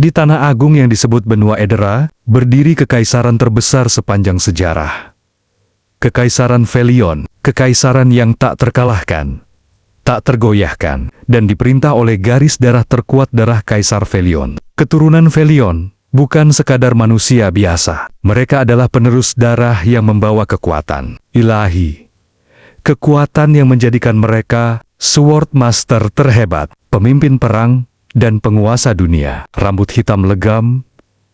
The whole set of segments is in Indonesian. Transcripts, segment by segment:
Di Tanah Agung yang disebut Benua Edera, berdiri kekaisaran terbesar sepanjang sejarah. Kekaisaran Felion, kekaisaran yang tak terkalahkan, tak tergoyahkan, dan diperintah oleh garis darah terkuat darah Kaisar Felion. Keturunan Felion bukan sekadar manusia biasa. Mereka adalah penerus darah yang membawa kekuatan ilahi. Kekuatan yang menjadikan mereka Sword Master terhebat, pemimpin perang, dan penguasa dunia. Rambut hitam legam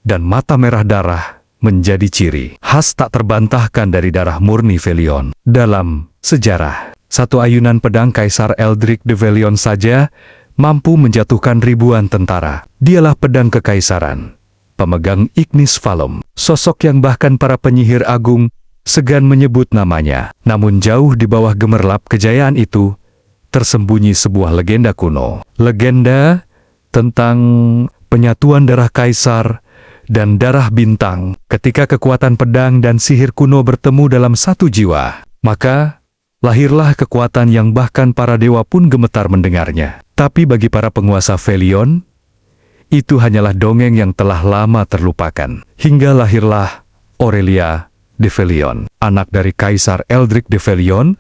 dan mata merah darah menjadi ciri khas tak terbantahkan dari darah murni Felion. Dalam sejarah, satu ayunan pedang Kaisar Eldric de Velion saja mampu menjatuhkan ribuan tentara. Dialah pedang kekaisaran, pemegang Ignis Valom, sosok yang bahkan para penyihir agung segan menyebut namanya. Namun jauh di bawah gemerlap kejayaan itu, tersembunyi sebuah legenda kuno. Legenda tentang penyatuan darah kaisar dan darah bintang. Ketika kekuatan pedang dan sihir kuno bertemu dalam satu jiwa, maka lahirlah kekuatan yang bahkan para dewa pun gemetar mendengarnya. Tapi bagi para penguasa Felion, itu hanyalah dongeng yang telah lama terlupakan. Hingga lahirlah Aurelia de Velion, anak dari Kaisar Eldric de Velion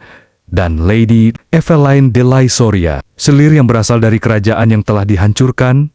dan Lady Eveline de Lysoria, selir yang berasal dari kerajaan yang telah dihancurkan.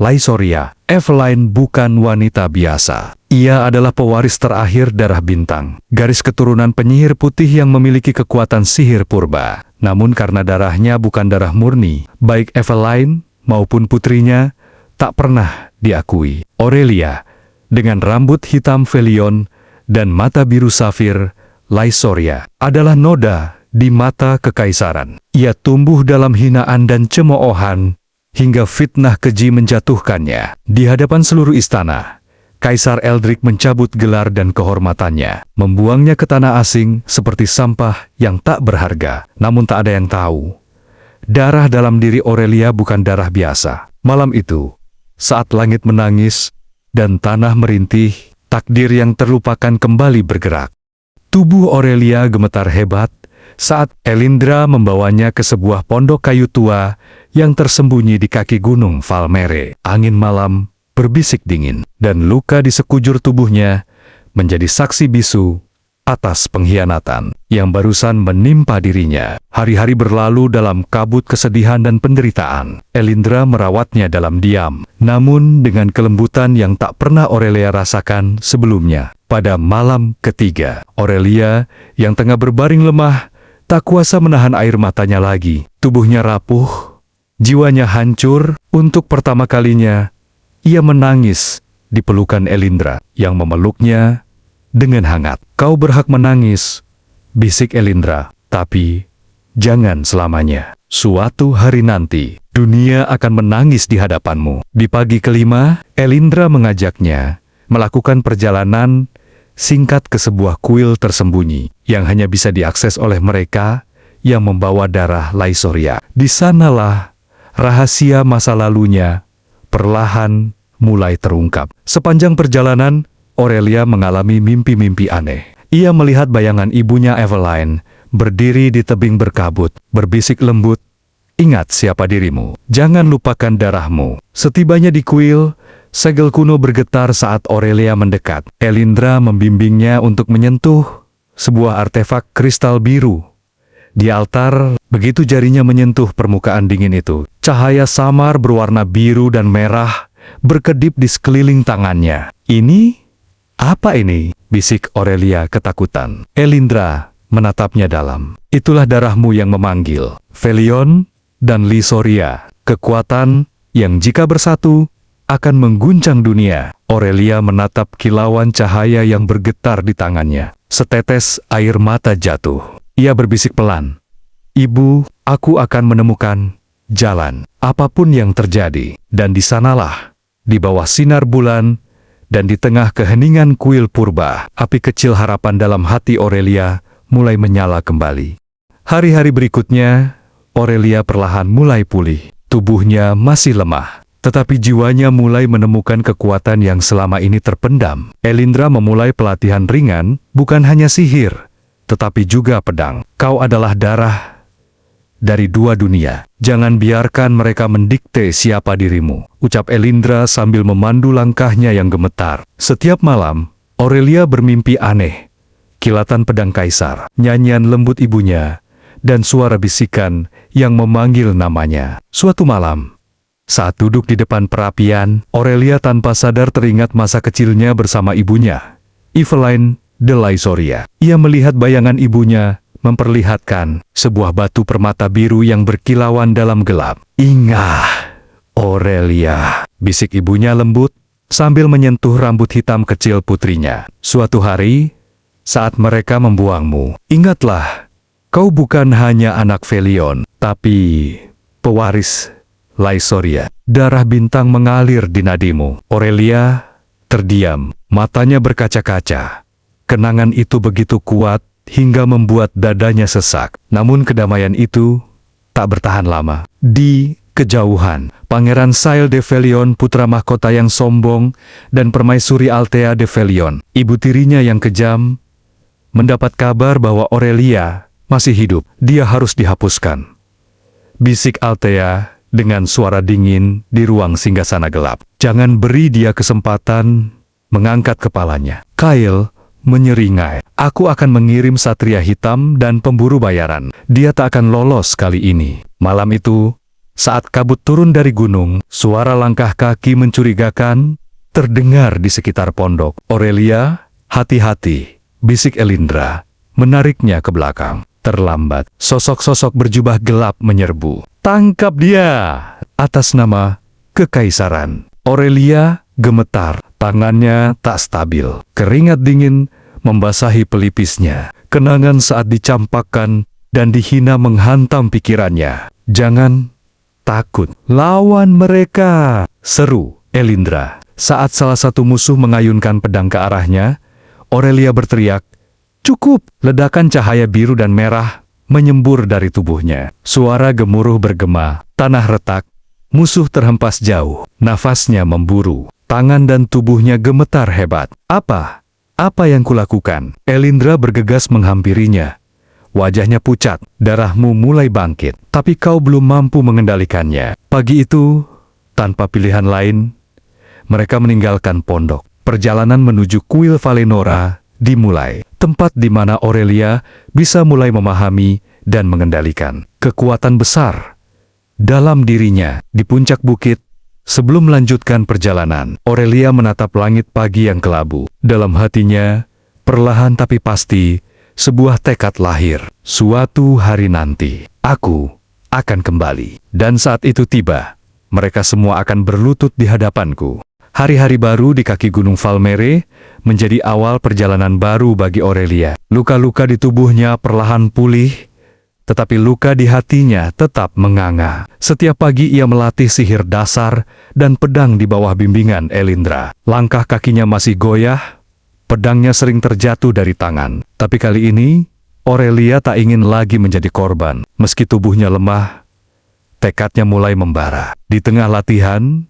Lysoria, Eveline bukan wanita biasa. Ia adalah pewaris terakhir darah bintang, garis keturunan penyihir putih yang memiliki kekuatan sihir purba. Namun karena darahnya bukan darah murni, baik Eveline maupun putrinya tak pernah diakui. Aurelia, dengan rambut hitam Felion dan mata biru safir, Lysoria, adalah noda di mata kekaisaran. Ia tumbuh dalam hinaan dan cemoohan, hingga fitnah keji menjatuhkannya. Di hadapan seluruh istana, Kaisar Eldric mencabut gelar dan kehormatannya, membuangnya ke tanah asing seperti sampah yang tak berharga. Namun tak ada yang tahu, darah dalam diri Aurelia bukan darah biasa. Malam itu, saat langit menangis dan tanah merintih, takdir yang terlupakan kembali bergerak. Tubuh Aurelia gemetar hebat saat Elindra membawanya ke sebuah pondok kayu tua yang tersembunyi di kaki gunung Valmere. Angin malam berbisik dingin, dan luka di sekujur tubuhnya menjadi saksi bisu atas pengkhianatan yang barusan menimpa dirinya. Hari-hari berlalu dalam kabut kesedihan dan penderitaan. Elindra merawatnya dalam diam, namun dengan kelembutan yang tak pernah Aurelia rasakan sebelumnya. Pada malam ketiga, Aurelia yang tengah berbaring lemah tak kuasa menahan air matanya lagi. Tubuhnya rapuh, jiwanya hancur. Untuk pertama kalinya, ia menangis di pelukan Elindra yang memeluknya dengan hangat. "Kau berhak menangis," bisik Elindra, "tapi jangan selamanya. Suatu hari nanti, dunia akan menangis di hadapanmu." Di pagi kelima, Elindra mengajaknya melakukan perjalanan singkat ke sebuah kuil tersembunyi yang hanya bisa diakses oleh mereka yang membawa darah Lysoria. Di sanalah rahasia masa lalunya perlahan mulai terungkap. Sepanjang perjalanan, Aurelia mengalami mimpi-mimpi aneh. Ia melihat bayangan ibunya Eveline berdiri di tebing berkabut, berbisik lembut, "Ingat siapa dirimu, jangan lupakan darahmu." Setibanya di kuil, segel kuno bergetar saat Aurelia mendekat. Elindra membimbingnya untuk menyentuh sebuah artefak kristal biru. Di altar, begitu jarinya menyentuh permukaan dingin itu, cahaya samar berwarna biru dan merah berkedip di sekeliling tangannya. "Ini? Apa ini?" bisik Aurelia ketakutan. Elindra menatapnya dalam. "Itulah darahmu yang memanggil. Felion dan Lysoria, kekuatan yang jika bersatu akan mengguncang dunia." Aurelia menatap kilauan cahaya yang bergetar di tangannya. Setetes air mata jatuh. Ia berbisik pelan, "Ibu, aku akan menemukan jalan, apapun yang terjadi." Dan di sanalah, di bawah sinar bulan dan di tengah keheningan kuil purba, api kecil harapan dalam hati Aurelia mulai menyala kembali. Hari-hari berikutnya, Aurelia perlahan mulai pulih. Tubuhnya masih lemah, tetapi jiwanya mulai menemukan kekuatan yang selama ini terpendam. Elindra memulai pelatihan ringan, bukan hanya sihir, tetapi juga pedang. "Kau adalah darah dari dua dunia. Jangan biarkan mereka mendikte siapa dirimu, ucap Elindra sambil memandu langkahnya yang gemetar. Setiap malam, Aurelia bermimpi aneh. Kilatan pedang kaisar, nyanyian lembut ibunya, dan suara bisikan yang memanggil namanya. Suatu malam, saat duduk di depan perapian, Aurelia tanpa sadar teringat masa kecilnya bersama ibunya, Eveline de Laisoria. Ia melihat bayangan ibunya memperlihatkan sebuah batu permata biru yang berkilauan dalam gelap. "Ingat, Aurelia," bisik ibunya lembut sambil menyentuh rambut hitam kecil putrinya. "Suatu hari, saat mereka membuangmu, ingatlah, kau bukan hanya anak Felion, tapi pewaris Laisoria. Darah bintang mengalir di nadimu." Aurelia terdiam, matanya berkaca-kaca. Kenangan itu begitu kuat hingga membuat dadanya sesak. Namun kedamaian itu tak bertahan lama. Di kejauhan, Pangeran Sail de Felion, putra mahkota yang sombong, dan permaisuri Althea de Felion, ibu tirinya yang kejam, mendapat kabar bahwa Aurelia masih hidup. "Dia harus dihapuskan," bisik Althea dengan suara dingin di ruang singgasana gelap. "Jangan beri dia kesempatan mengangkat kepalanya." Kyle menyeringai, "Aku akan mengirim satria hitam dan pemburu bayaran. Dia tak akan lolos kali ini." Malam itu, saat kabut turun dari gunung, suara langkah kaki mencurigakan terdengar di sekitar pondok. "Aurelia, hati-hati," bisik Elindra, menariknya ke belakang. Terlambat, sosok-sosok berjubah gelap menyerbu. "Tangkap dia!" Atas nama kekaisaran. Aurelia gemetar, tangannya tak stabil. Keringat dingin membasahi pelipisnya. Kenangan saat dicampakkan dan dihina menghantam pikirannya. "Jangan takut, lawan mereka!" seru Elindra. Saat salah satu musuh mengayunkan pedang ke arahnya, Aurelia berteriak, "Cukup!" Ledakan cahaya biru dan merah menyembur dari tubuhnya. Suara gemuruh bergema, tanah retak, musuh terhempas jauh. Nafasnya memburu, tangan dan tubuhnya gemetar hebat. Apa yang kulakukan?" Elindra bergegas menghampirinya. Wajahnya pucat, "Darahmu mulai bangkit, tapi kau belum mampu mengendalikannya." Pagi itu, tanpa pilihan lain, mereka meninggalkan pondok. Perjalanan menuju kuil Valenora dimulai, tempat di mana Aurelia bisa mulai memahami dan mengendalikan kekuatan besar dalam dirinya. Di puncak bukit, sebelum melanjutkan perjalanan, Aurelia menatap langit pagi yang kelabu. Dalam hatinya, perlahan tapi pasti, sebuah tekad lahir. Suatu hari nanti, aku akan kembali. Dan saat itu tiba, mereka semua akan berlutut di hadapanku. Hari-hari baru di kaki Gunung Valmere menjadi awal perjalanan baru bagi Aurelia. Luka-luka di tubuhnya perlahan pulih, tetapi luka di hatinya tetap menganga. Setiap pagi ia melatih sihir dasar dan pedang di bawah bimbingan Elindra. Langkah kakinya masih goyah, pedangnya sering terjatuh dari tangan. Tapi kali ini, Aurelia tak ingin lagi menjadi korban. Meski tubuhnya lemah, tekadnya mulai membara. Di tengah latihan,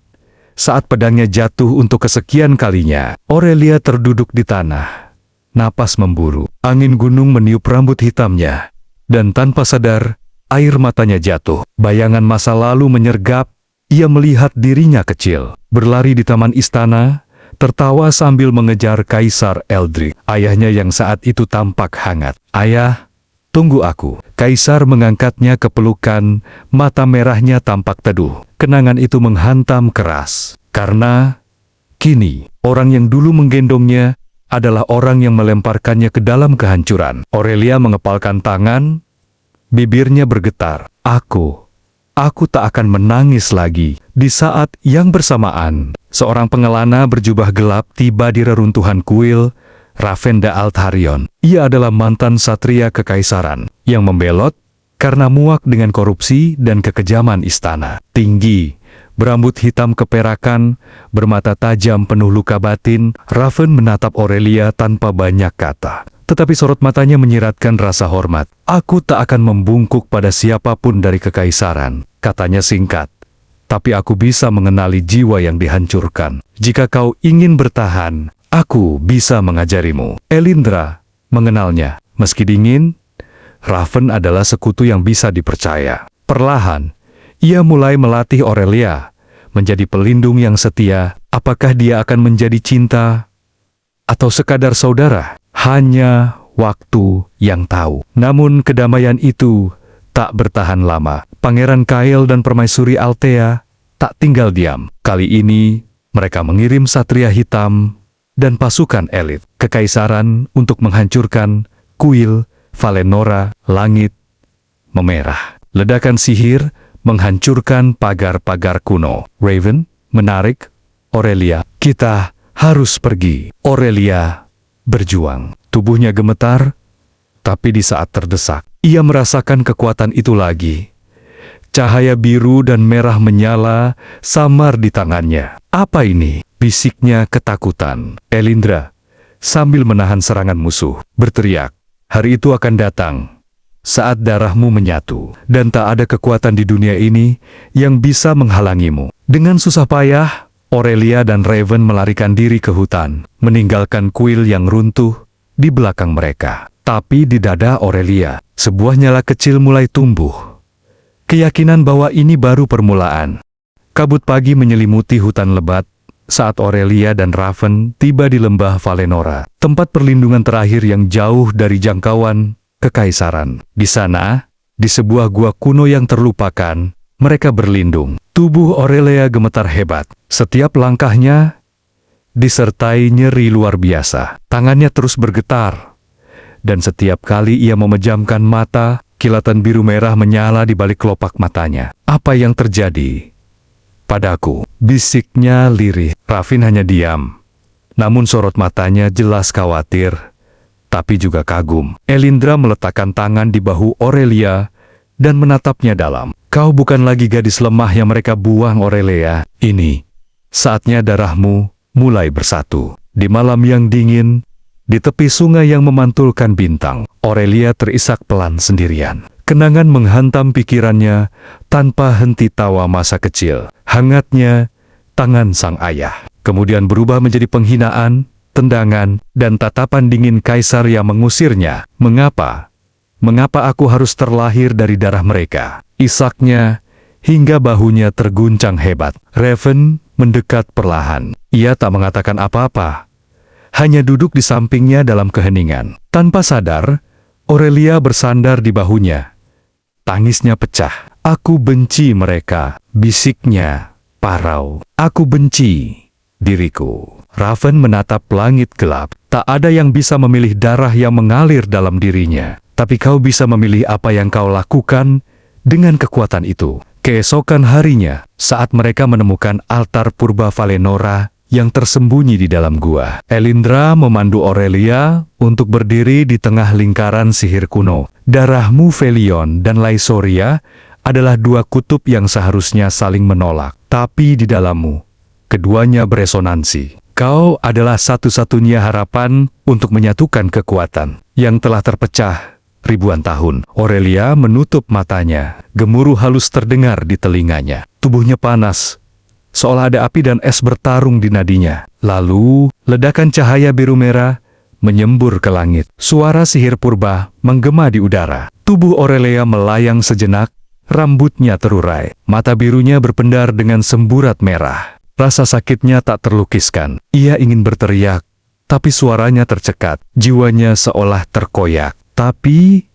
saat pedangnya jatuh untuk kesekian kalinya, Aurelia terduduk di tanah. Napas memburu, angin gunung meniup rambut hitamnya, dan tanpa sadar, air matanya jatuh. Bayangan masa lalu menyergap, ia melihat dirinya kecil, berlari di taman istana, tertawa sambil mengejar Kaisar Eldrick, ayahnya yang saat itu tampak hangat. "Ayah, tunggu aku." Kaisar mengangkatnya ke pelukan, mata merahnya tampak teduh. Kenangan itu menghantam keras, karena kini orang yang dulu menggendongnya adalah orang yang melemparkannya ke dalam kehancuran. Aurelia mengepalkan tangan, bibirnya bergetar. Aku tak akan menangis lagi." Di saat yang bersamaan, seorang pengelana berjubah gelap tiba di reruntuhan kuil Ravenda Altharion. Ia adalah mantan satria kekaisaran yang membelot karena muak dengan korupsi dan kekejaman istana. Tinggi, berambut hitam keperakan, bermata tajam penuh luka batin, Raven menatap Aurelia tanpa banyak kata. Tetapi sorot matanya menyiratkan rasa hormat. "Aku tak akan membungkuk pada siapapun dari kekaisaran," katanya singkat. "Tapi aku bisa mengenali jiwa yang dihancurkan. Jika kau ingin bertahan, aku bisa mengajarimu." Elindra mengenalnya. Meski dingin, Raven adalah sekutu yang bisa dipercaya. Perlahan, ia mulai melatih Aurelia menjadi pelindung yang setia. Apakah dia akan menjadi cinta atau sekadar saudara? Hanya waktu yang tahu. Namun kedamaian itu tak bertahan lama. Pangeran Kael dan Permaisuri Althea tak tinggal diam. Kali ini, mereka mengirim Satria Hitam dan pasukan elit ke Kaisaran untuk menghancurkan kuil Valenora. Langit memerah. Ledakan sihir menghancurkan pagar-pagar kuno. Raven menarik Aurelia. Kita harus pergi. Aurelia berjuang. Tubuhnya gemetar, tapi di saat terdesak, ia merasakan kekuatan itu lagi. Cahaya biru dan merah menyala samar di tangannya. Apa ini? Bisiknya ketakutan. Elindra, sambil menahan serangan musuh, berteriak, hari itu akan datang saat darahmu menyatu, dan tak ada kekuatan di dunia ini yang bisa menghalangimu. Dengan susah payah, Aurelia dan Raven melarikan diri ke hutan, meninggalkan kuil yang runtuh di belakang mereka. Tapi di dada Aurelia, sebuah nyala kecil mulai tumbuh. Keyakinan bahwa ini baru permulaan. Kabut pagi menyelimuti hutan lebat saat Aurelia dan Raven tiba di lembah Valenora, tempat perlindungan terakhir yang jauh dari jangkauan Kekaisaran. Di sana, di sebuah gua kuno yang terlupakan, mereka berlindung. Tubuh Aurelia gemetar hebat. Setiap langkahnya disertai nyeri luar biasa. Tangannya terus bergetar. Dan setiap kali ia memejamkan mata, kilatan biru merah menyala di balik kelopak matanya. Apa yang terjadi padaku? Bisiknya lirih. Raven hanya diam. Namun sorot matanya jelas khawatir, tapi juga kagum. Elindra meletakkan tangan di bahu Aurelia dan menatapnya dalam. Kau bukan lagi gadis lemah yang mereka buang, Aurelia. Ini saatnya darahmu mulai bersatu. Di malam yang dingin, di tepi sungai yang memantulkan bintang, Aurelia terisak pelan sendirian. Kenangan menghantam pikirannya tanpa henti tawa masa kecil. Hangatnya tangan sang ayah, kemudian berubah menjadi penghinaan, tendangan, dan tatapan dingin kaisar yang mengusirnya. Mengapa? Mengapa aku harus terlahir dari darah mereka? Isaknya hingga bahunya terguncang hebat. Raven mendekat perlahan. Ia tak mengatakan apa-apa, hanya duduk di sampingnya dalam keheningan. Tanpa sadar, Aurelia bersandar di bahunya. Tangisnya pecah. Aku benci mereka, bisiknya parau. Aku benci diriku. Raven menatap langit gelap. Tak ada yang bisa memilih darah yang mengalir dalam dirinya. Tapi kau bisa memilih apa yang kau lakukan dengan kekuatan itu. Keesokan harinya, saat mereka menemukan altar purba Valenora yang tersembunyi di dalam gua, Elindra memandu Aurelia untuk berdiri di tengah lingkaran sihir kuno. Darahmu, Felion, dan Laisoria adalah dua kutub yang seharusnya saling menolak. Tapi di dalammu, keduanya beresonansi. Kau adalah satu-satunya harapan untuk menyatukan kekuatan yang telah terpecah ribuan tahun. Aurelia menutup matanya. Gemuruh halus terdengar di telinganya. Tubuhnya panas, seolah ada api dan es bertarung di nadinya. Lalu, ledakan cahaya biru merah menyembur ke langit. Suara sihir purba menggema di udara. Tubuh Aurelia melayang sejenak, rambutnya terurai. Mata birunya berpendar dengan semburat merah. Rasa sakitnya tak terlukiskan. Ia ingin berteriak, tapi suaranya tercekat. Jiwanya seolah terkoyak. Tapi,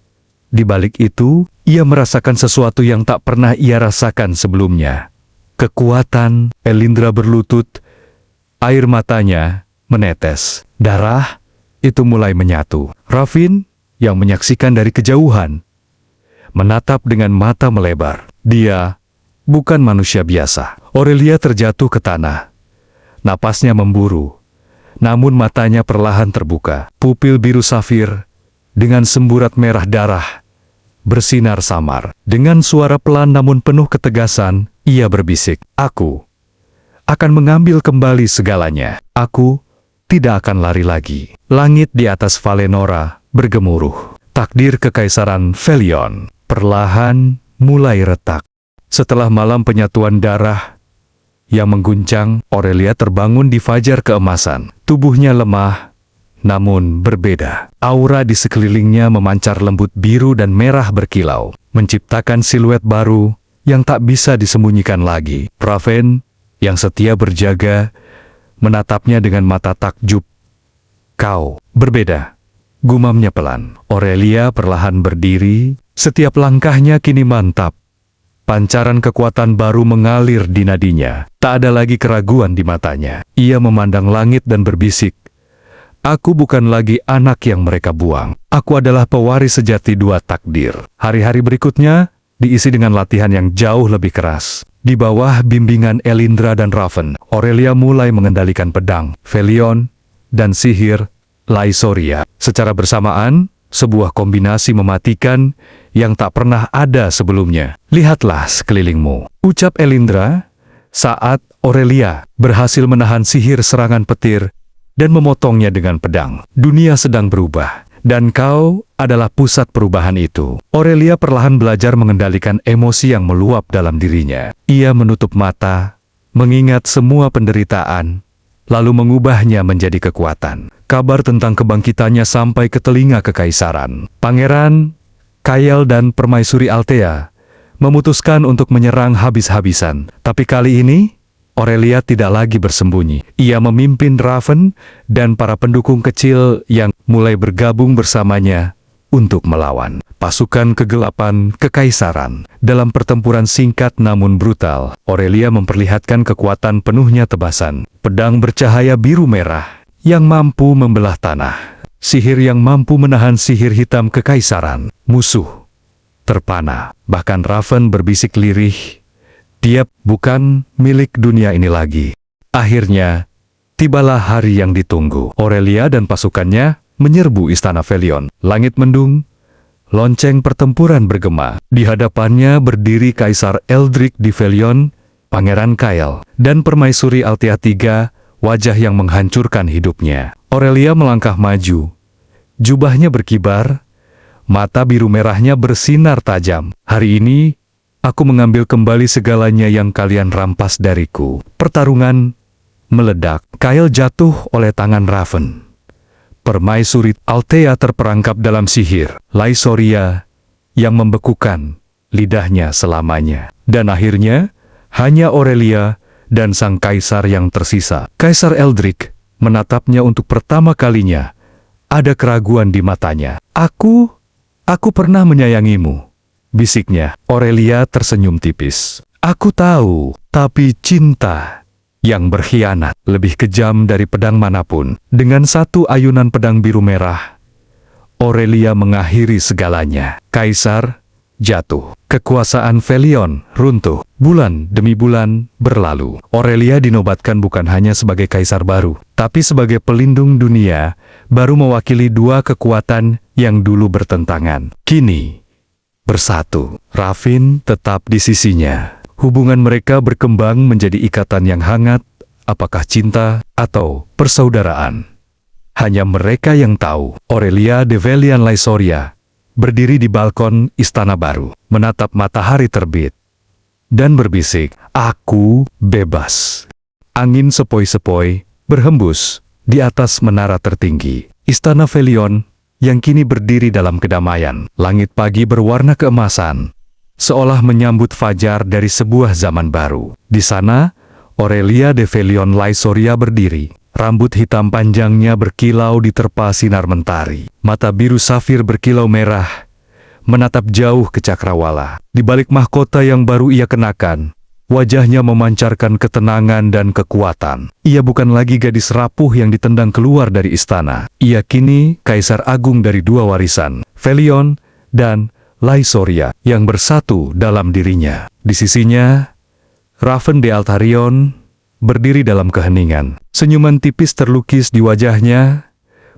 di balik itu, ia merasakan sesuatu yang tak pernah ia rasakan sebelumnya. Kekuatan. Elindra berlutut, air matanya menetes. Darah itu mulai menyatu. Raven, yang menyaksikan dari kejauhan, menatap dengan mata melebar. Dia bukan manusia biasa. Aurelia terjatuh ke tanah. Napasnya memburu, namun matanya perlahan terbuka. Pupil biru safir dengan semburat merah darah bersinar samar. Dengan suara pelan namun penuh ketegasan, ia berbisik, "Aku akan mengambil kembali segalanya. Aku tidak akan lari lagi." Langit di atas Valenora bergemuruh. Takdir Kekaisaran Felion perlahan mulai retak. Setelah malam penyatuan darah yang mengguncang, Aurelia terbangun di fajar keemasan. Tubuhnya lemah, namun berbeda. Aura di sekelilingnya memancar lembut biru dan merah berkilau, menciptakan siluet baru yang tak bisa disembunyikan lagi. Raven, yang setia berjaga, menatapnya dengan mata takjub. "Kau berbeda," gumamnya pelan. Aurelia perlahan berdiri, setiap langkahnya kini mantap. Pancaran kekuatan baru mengalir di nadinya. Tak ada lagi keraguan di matanya. Ia memandang langit dan berbisik, "Aku bukan lagi anak yang mereka buang. Aku adalah pewaris sejati dua takdir." Hari-hari berikutnya diisi dengan latihan yang jauh lebih keras. Di bawah bimbingan Elindra dan Raven, Aurelia mulai mengendalikan pedang, Felion, dan sihir Lysoria. Secara bersamaan, sebuah kombinasi mematikan yang tak pernah ada sebelumnya. "Lihatlah sekelilingmu," ucap Elindra, saat Aurelia berhasil menahan sihir serangan petir dan memotongnya dengan pedang. "Dunia sedang berubah, dan kau adalah pusat perubahan itu." Aurelia perlahan belajar mengendalikan emosi yang meluap dalam dirinya. Ia menutup mata, mengingat semua penderitaan, lalu mengubahnya menjadi kekuatan. Kabar tentang kebangkitannya sampai ke telinga kekaisaran. Pangeran, Kael dan Permaisuri Althea memutuskan untuk menyerang habis-habisan. Tapi kali ini, Aurelia tidak lagi bersembunyi. Ia memimpin Raven dan para pendukung kecil yang mulai bergabung bersamanya untuk melawan pasukan kegelapan kekaisaran. Dalam pertempuran singkat namun brutal, Aurelia memperlihatkan kekuatan penuhnya tebasan. Pedang bercahaya biru merah yang mampu membelah tanah. Sihir yang mampu menahan sihir hitam kekaisaran. Musuh terpana. Bahkan Raven berbisik lirih, "Dia bukan milik dunia ini lagi." Akhirnya, tibalah hari yang ditunggu. Aurelia dan pasukannya menyerbu istana Felion. Langit mendung, lonceng pertempuran bergema. Di hadapannya berdiri Kaisar Eldric di Felion, Pangeran Kael, dan Permaisuri Althea III, wajah yang menghancurkan hidupnya. Aurelia melangkah maju. Jubahnya berkibar, mata biru merahnya bersinar tajam. "Hari ini, aku mengambil kembali segalanya yang kalian rampas dariku." Pertarungan meledak. Kael jatuh oleh tangan Raven. Permaisuri Althea terperangkap dalam sihir Lysoria yang membekukan lidahnya selamanya. Dan akhirnya, hanya Aurelia dan sang kaisar yang tersisa. Kaisar Eldric menatapnya untuk pertama kalinya. Ada keraguan di matanya. Aku pernah menyayangimu," bisiknya. Aurelia tersenyum tipis. "Aku tahu, tapi cinta yang berkhianat lebih kejam dari pedang manapun." Dengan satu ayunan pedang biru merah, Aurelia mengakhiri segalanya. Kaisar jatuh. Kekuasaan Felion runtuh. Bulan demi bulan berlalu. Aurelia dinobatkan bukan hanya sebagai kaisar baru, tapi sebagai pelindung dunia, baru mewakili dua kekuatan yang dulu bertentangan. Kini bersatu. Raven tetap di sisinya. Hubungan mereka berkembang menjadi ikatan yang hangat, apakah cinta atau persaudaraan. Hanya mereka yang tahu. Aurelia de Velian Lysoria berdiri di balkon istana baru, menatap matahari terbit, dan berbisik, "Aku bebas." Angin sepoi-sepoi berhembus di atas menara tertinggi. Istana Felion yang kini berdiri dalam kedamaian. Langit pagi berwarna keemasan, seolah menyambut fajar dari sebuah zaman baru. Di sana, Aurelia de Velian Lysoria berdiri. Rambut hitam panjangnya berkilau diterpa sinar mentari. Mata biru safir berkilau merah, menatap jauh ke cakrawala. Di balik mahkota yang baru ia kenakan, wajahnya memancarkan ketenangan dan kekuatan. Ia bukan lagi gadis rapuh yang ditendang keluar dari istana. Ia kini kaisar agung dari dua warisan, Felion dan Lysoria, yang bersatu dalam dirinya. Di sisinya, Raven de Altarion berdiri dalam keheningan. Senyuman tipis terlukis di wajahnya,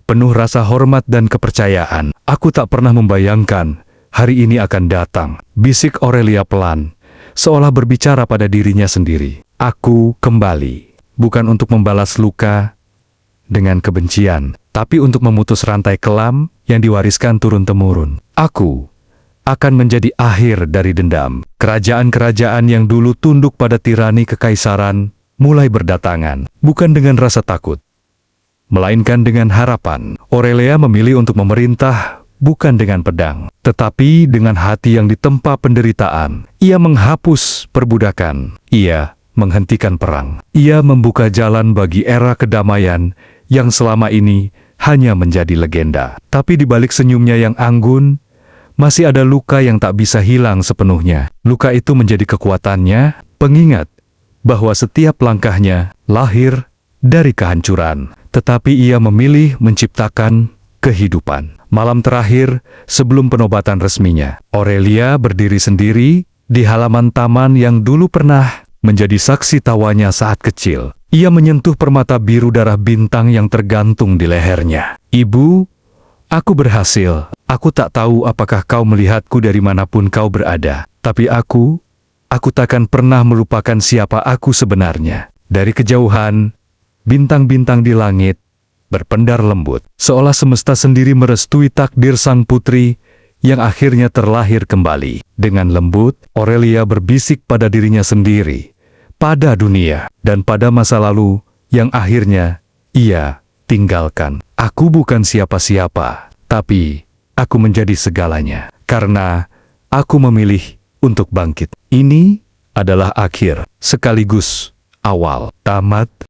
penuh rasa hormat dan kepercayaan. "Aku tak pernah membayangkan hari ini akan datang," bisik Aurelia pelan, seolah berbicara pada dirinya sendiri. "Aku kembali, bukan untuk membalas luka dengan kebencian, tapi untuk memutus rantai kelam yang diwariskan turun-temurun. Aku akan menjadi akhir dari dendam." Kerajaan-kerajaan yang dulu tunduk pada tirani kekaisaran mulai berdatangan, bukan dengan rasa takut, melainkan dengan harapan. Aurelia memilih untuk memerintah bukan dengan pedang, tetapi dengan hati yang ditempa penderitaan. Ia menghapus perbudakan. Ia menghentikan perang. Ia membuka jalan bagi era kedamaian yang selama ini hanya menjadi legenda. Tapi di balik senyumnya yang anggun, masih ada luka yang tak bisa hilang sepenuhnya. Luka itu menjadi kekuatannya, pengingat bahwa setiap langkahnya lahir dari kehancuran. Tetapi ia memilih menciptakan kehidupan. Malam terakhir sebelum penobatan resminya, Aurelia berdiri sendiri di halaman taman yang dulu pernah menjadi saksi tawanya saat kecil. Ia menyentuh permata biru darah bintang yang tergantung di lehernya. "Ibu, aku berhasil. Aku tak tahu apakah kau melihatku dari manapun kau berada. Tapi aku takkan pernah melupakan siapa aku sebenarnya." Dari kejauhan, bintang-bintang di langit berpendar lembut, seolah semesta sendiri merestui takdir sang putri yang akhirnya terlahir kembali. Dengan lembut, Aurelia berbisik pada dirinya sendiri, pada dunia, dan pada masa lalu yang akhirnya ia tinggalkan. "Aku bukan siapa-siapa, tapi aku menjadi segalanya, karena aku memilih untuk bangkit." Ini adalah akhir, sekaligus awal. Tamat.